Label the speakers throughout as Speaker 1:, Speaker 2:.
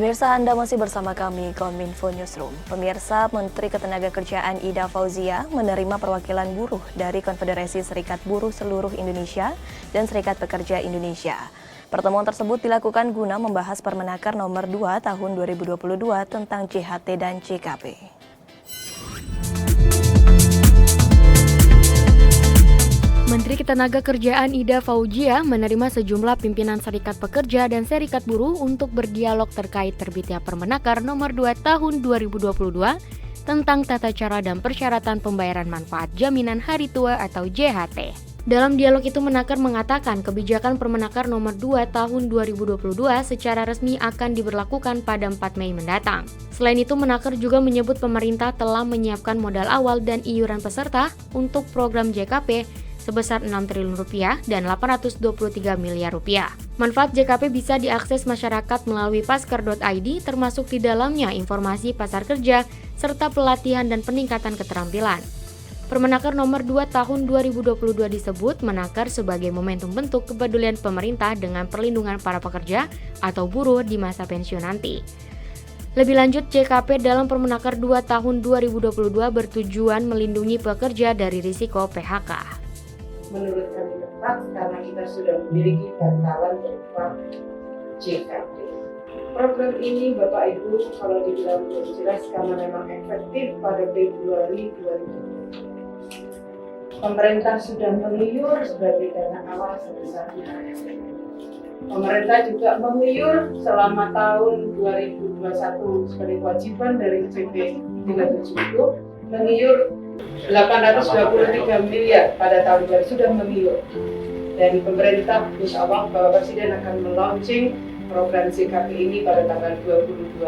Speaker 1: Pemirsa, Anda masih bersama kami, Kominfo Newsroom. Pemirsa, Menteri Ketenagakerjaan Ida Fauzia menerima perwakilan buruh dari Konfederasi Serikat Buruh Seluruh Indonesia dan Serikat Pekerja Indonesia. Pertemuan tersebut dilakukan guna membahas Permenaker Nomor 2 Tahun 2022 tentang JHT dan JKP.
Speaker 2: Menteri Ketenagakerjaan Ida Fauzia menerima sejumlah pimpinan serikat pekerja dan serikat buruh untuk berdialog terkait terbitnya Permenaker Nomor 2 Tahun 2022 tentang tata cara dan persyaratan pembayaran manfaat jaminan hari tua atau JHT. Dalam dialog itu Menaker mengatakan kebijakan Permenaker Nomor 2 Tahun 2022 secara resmi akan diberlakukan pada 4 Mei mendatang. Selain itu Menaker juga menyebut pemerintah telah menyiapkan modal awal dan iuran peserta untuk program JKP sebesar Rp6 triliun dan Rp823 miliar. Manfaat JKP bisa diakses masyarakat melalui pasker.id termasuk di dalamnya informasi pasar kerja serta pelatihan dan peningkatan keterampilan. Permenaker Nomor 2 Tahun 2022 disebut Menaker sebagai momentum bentuk kepedulian pemerintah dengan perlindungan para pekerja atau buruh di masa pensiun nanti. Lebih lanjut, JKP dalam Permenaker 2 Tahun 2022 bertujuan melindungi pekerja dari risiko PHK.
Speaker 3: Menurut kami tepat karena kita sudah memiliki bantalan berupa JKP. Program ini Bapak Ibu kalau dibilang lebih jelas karena memang efektif pada Februari 2020. Pemerintah sudah mengiyur sebagai dana awal sebesar Pemerintah juga mengiyur selama tahun 2021 sebagai kewajiban dari PP 370 mengiyur 823 miliar pada tahun yang sudah mengiyur. Dan pemerintah insya Allah Bapak Presiden akan melaunching program JKP ini pada tanggal 22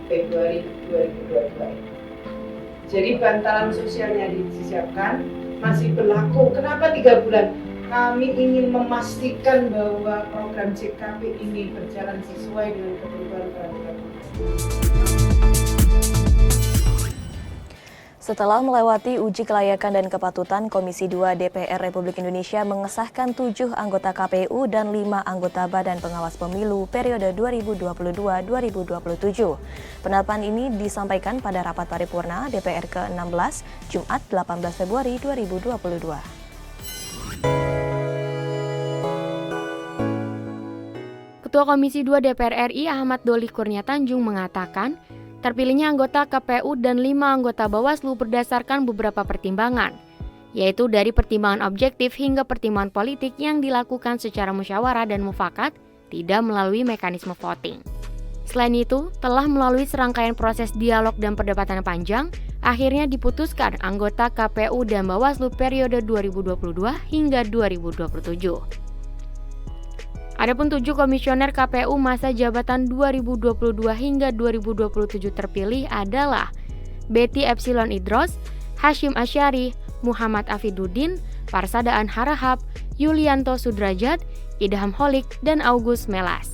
Speaker 3: Februari 2022. Jadi bantalan sosialnya disiapkan, masih berlaku. Kenapa 3 bulan? Kami ingin memastikan bahwa program JKP ini berjalan sesuai dengan ketentuan peraturan.
Speaker 1: Setelah melewati uji kelayakan dan kepatutan, Komisi 2 DPR Republik Indonesia mengesahkan 7 anggota KPU dan 5 anggota Badan Pengawas Pemilu periode 2022-2027. Penetapan ini disampaikan pada rapat paripurna DPR ke-16, Jumat 18 Februari 2022.
Speaker 2: Ketua Komisi 2 DPR RI Ahmad Doli Kurnia Tanjung mengatakan, terpilihnya anggota KPU dan 5 anggota Bawaslu berdasarkan beberapa pertimbangan, yaitu dari pertimbangan objektif hingga pertimbangan politik yang dilakukan secara musyawarah dan mufakat, tidak melalui mekanisme voting. Selain itu, telah melalui serangkaian proses dialog dan perdebatan panjang, akhirnya diputuskan anggota KPU dan Bawaslu periode 2022 hingga 2027. Adapun 7 komisioner KPU masa jabatan 2022 hingga 2027 terpilih adalah Betty Epsilon Idros, Hashim Asyari, Muhammad Afiduddin, Parsadaan Harahap, Yulianto Sudrajat, Idham Holik, dan August Melas.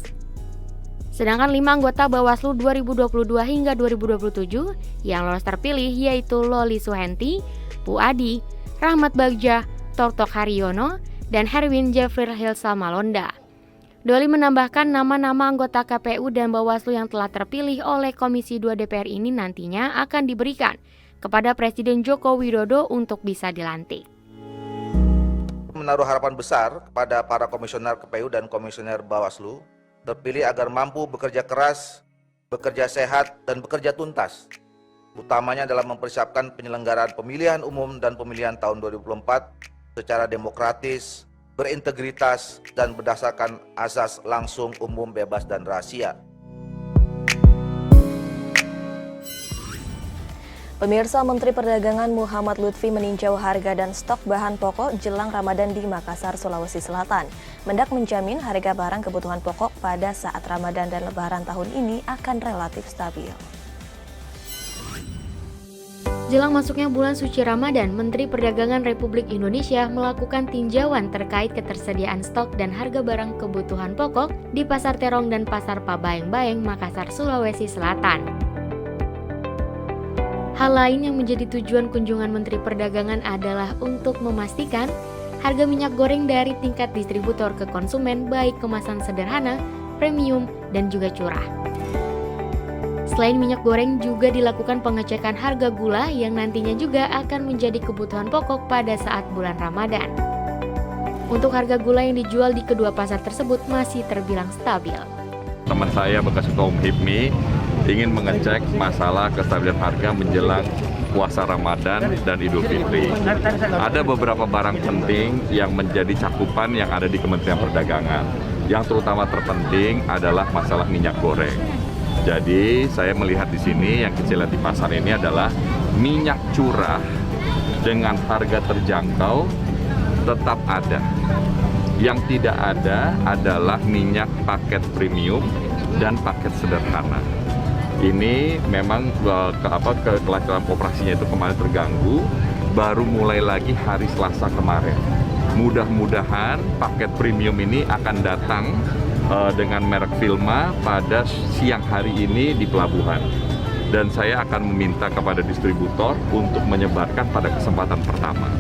Speaker 2: Sedangkan 5 anggota Bawaslu 2022 hingga 2027 yang lolos terpilih yaitu Loli Suhenti, Puadi, Rahmat Bagja, Tortok Haryono, dan Herwin Jeffrey Hilsa Malonda. Doli menambahkan nama-nama anggota KPU dan Bawaslu yang telah terpilih oleh Komisi 2 DPR ini nantinya akan diberikan kepada Presiden Joko Widodo untuk bisa dilantik.
Speaker 4: Menaruh harapan besar kepada para komisioner KPU dan komisioner Bawaslu terpilih agar mampu bekerja keras, bekerja sehat, dan bekerja tuntas, utamanya dalam mempersiapkan penyelenggaraan pemilihan umum dan pemilihan tahun 2024 secara demokratis, berintegritas, dan berdasarkan asas langsung, umum, bebas, dan rahasia.
Speaker 1: Pemirsa, Menteri Perdagangan Muhammad Lutfi meninjau harga dan stok bahan pokok jelang Ramadan di Makassar, Sulawesi Selatan. Mendak menjamin harga barang kebutuhan pokok pada saat Ramadan dan Lebaran tahun ini akan relatif stabil.
Speaker 2: Jelang masuknya bulan suci Ramadan, Menteri Perdagangan Republik Indonesia melakukan tinjauan terkait ketersediaan stok dan harga barang kebutuhan pokok di Pasar Terong dan Pasar Pabayeng-Bayeng, Makassar, Sulawesi Selatan. Hal lain yang menjadi tujuan kunjungan Menteri Perdagangan adalah untuk memastikan harga minyak goreng dari tingkat distributor ke konsumen baik kemasan sederhana, premium, dan juga curah. Selain minyak goreng, juga dilakukan pengecekan harga gula yang nantinya juga akan menjadi kebutuhan pokok pada saat bulan Ramadan. Untuk harga gula yang dijual di kedua pasar tersebut masih terbilang stabil.
Speaker 5: Teman saya bekas Ketua Umum HIPMI ingin mengecek masalah kestabilan harga menjelang puasa Ramadan dan Idul Fitri. Ada beberapa barang penting yang menjadi cakupan yang ada di Kementerian Perdagangan. Yang terutama terpenting adalah masalah minyak goreng. Jadi saya melihat di sini yang kecil di pasar ini adalah minyak curah dengan harga terjangkau tetap ada. Yang tidak ada adalah minyak paket premium dan paket sederhana. Ini memang kelancaran operasinya itu kemarin terganggu, baru mulai lagi hari Selasa kemarin. Mudah-mudahan paket premium ini akan datang dengan merek Vilma pada siang hari ini di pelabuhan. Dan saya akan meminta kepada distributor untuk menyebarkan pada kesempatan pertama.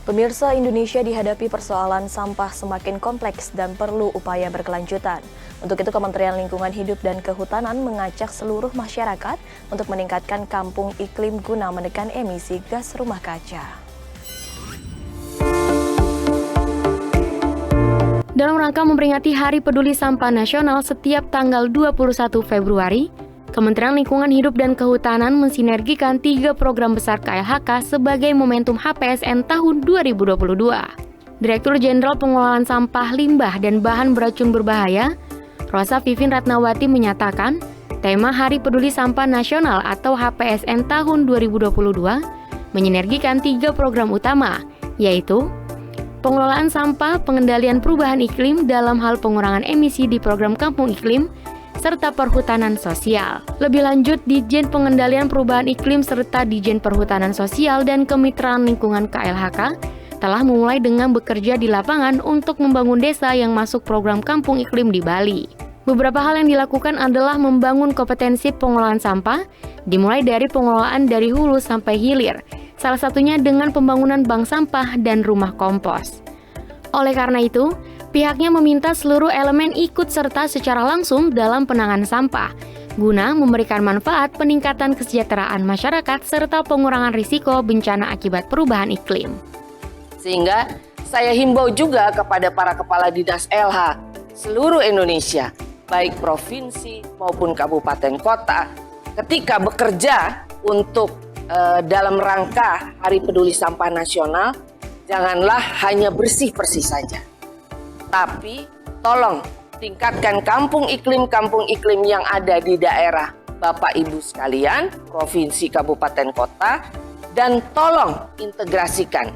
Speaker 1: Pemirsa, Indonesia dihadapi persoalan sampah semakin kompleks dan perlu upaya berkelanjutan. Untuk itu, Kementerian Lingkungan Hidup dan Kehutanan mengajak seluruh masyarakat untuk meningkatkan kampung iklim guna menekan emisi gas rumah kaca.
Speaker 2: Dalam rangka memperingati Hari Peduli Sampah Nasional setiap tanggal 21 Februari, Kementerian Lingkungan Hidup dan Kehutanan mensinergikan 3 program besar KLHK sebagai momentum HPSN tahun 2022. Direktur Jenderal Pengelolaan Sampah, Limbah, dan Bahan Beracun Berbahaya, Rosa Vivin Ratnawati menyatakan, tema Hari Peduli Sampah Nasional atau HPSN tahun 2022 mensinergikan 3 program utama, yaitu pengelolaan sampah, pengendalian perubahan iklim dalam hal pengurangan emisi di program Kampung Iklim, serta perhutanan sosial. Lebih lanjut, Ditjen Pengendalian Perubahan Iklim serta Ditjen Perhutanan Sosial dan Kemitraan Lingkungan KLHK telah memulai dengan bekerja di lapangan untuk membangun desa yang masuk program Kampung Iklim di Bali. Beberapa hal yang dilakukan adalah membangun kompetensi pengelolaan sampah, dimulai dari pengelolaan dari hulu sampai hilir, salah satunya dengan pembangunan bank sampah dan rumah kompos. Oleh karena itu, pihaknya meminta seluruh elemen ikut serta secara langsung dalam penanganan sampah, guna memberikan manfaat peningkatan kesejahteraan masyarakat serta pengurangan risiko bencana akibat perubahan iklim.
Speaker 6: Sehingga saya himbau juga kepada para kepala dinas LH seluruh Indonesia, baik provinsi maupun kabupaten kota, ketika bekerja untuk dalam rangka Hari Peduli Sampah Nasional, janganlah hanya bersih-bersih saja. Tapi tolong tingkatkan kampung iklim yang ada di daerah Bapak Ibu sekalian, provinsi, kabupaten, kota, dan tolong integrasikan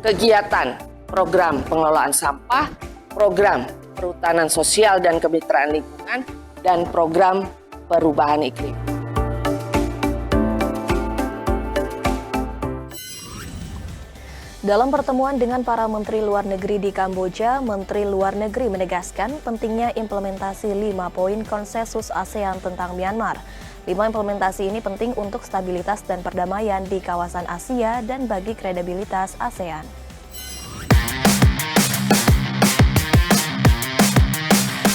Speaker 6: kegiatan program pengelolaan sampah, program perhutanan sosial dan kemitraan lingkungan, dan program perubahan iklim.
Speaker 1: Dalam pertemuan dengan para Menteri Luar Negeri di Kamboja, Menteri Luar Negeri menegaskan pentingnya implementasi 5 poin konsensus ASEAN tentang Myanmar. 5 implementasi ini penting untuk stabilitas dan perdamaian di kawasan Asia dan bagi kredibilitas ASEAN.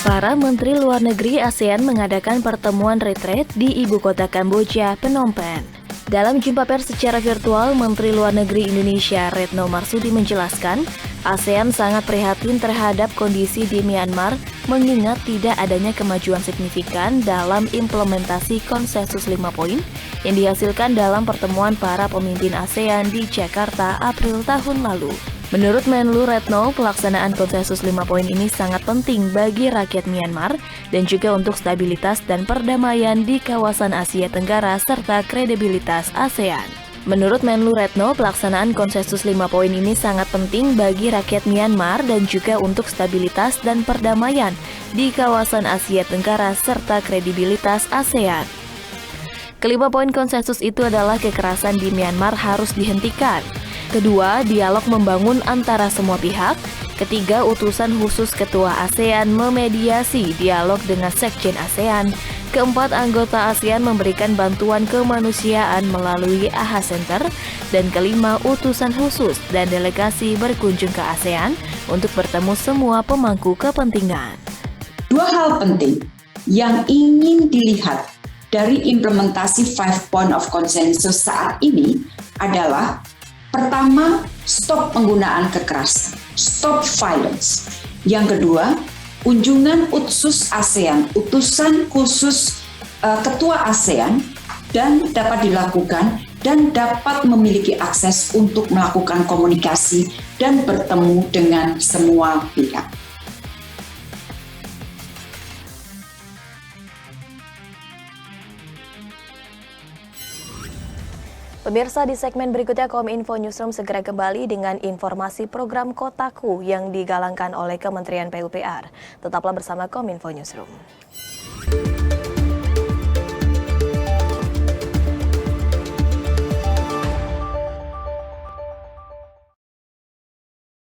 Speaker 1: Para Menteri Luar Negeri ASEAN mengadakan pertemuan retreat di ibu kota Kamboja, Phnom Penh. Dalam jumpa pers secara virtual, Menteri Luar Negeri Indonesia Retno Marsudi menjelaskan, ASEAN sangat prihatin terhadap kondisi di Myanmar, mengingat tidak adanya kemajuan signifikan dalam implementasi konsensus 5 poin yang dihasilkan dalam pertemuan para pemimpin ASEAN di Jakarta April tahun lalu. Menurut Menlu Retno, pelaksanaan konsensus 5 poin ini sangat penting bagi rakyat Myanmar dan juga untuk stabilitas dan perdamaian di kawasan Asia Tenggara serta kredibilitas ASEAN. Menurut Menlu Retno, pelaksanaan konsensus 5 poin ini sangat penting bagi rakyat Myanmar dan juga untuk stabilitas dan perdamaian di kawasan Asia Tenggara serta kredibilitas ASEAN. Kelima poin konsensus itu adalah kekerasan di Myanmar harus dihentikan. Kedua, dialog membangun antara semua pihak. Ketiga, utusan khusus Ketua ASEAN memediasi dialog dengan Sekjen ASEAN. Keempat, anggota ASEAN memberikan bantuan kemanusiaan melalui AHA Center. Dan kelima, utusan khusus dan delegasi berkunjung ke ASEAN untuk bertemu semua pemangku kepentingan.
Speaker 7: Dua hal penting yang ingin dilihat dari implementasi 5 point of consensus saat ini adalah pertama, stop penggunaan kekerasan, stop violence. Yang kedua, kunjungan utusan khusus Ketua ASEAN dan dapat dilakukan dan dapat memiliki akses untuk melakukan komunikasi dan bertemu dengan semua pihak.
Speaker 1: Pemirsa, di segmen berikutnya Kominfo Newsroom segera kembali dengan informasi program Kotaku yang digalangkan oleh Kementerian PUPR. Tetaplah bersama Kominfo Newsroom.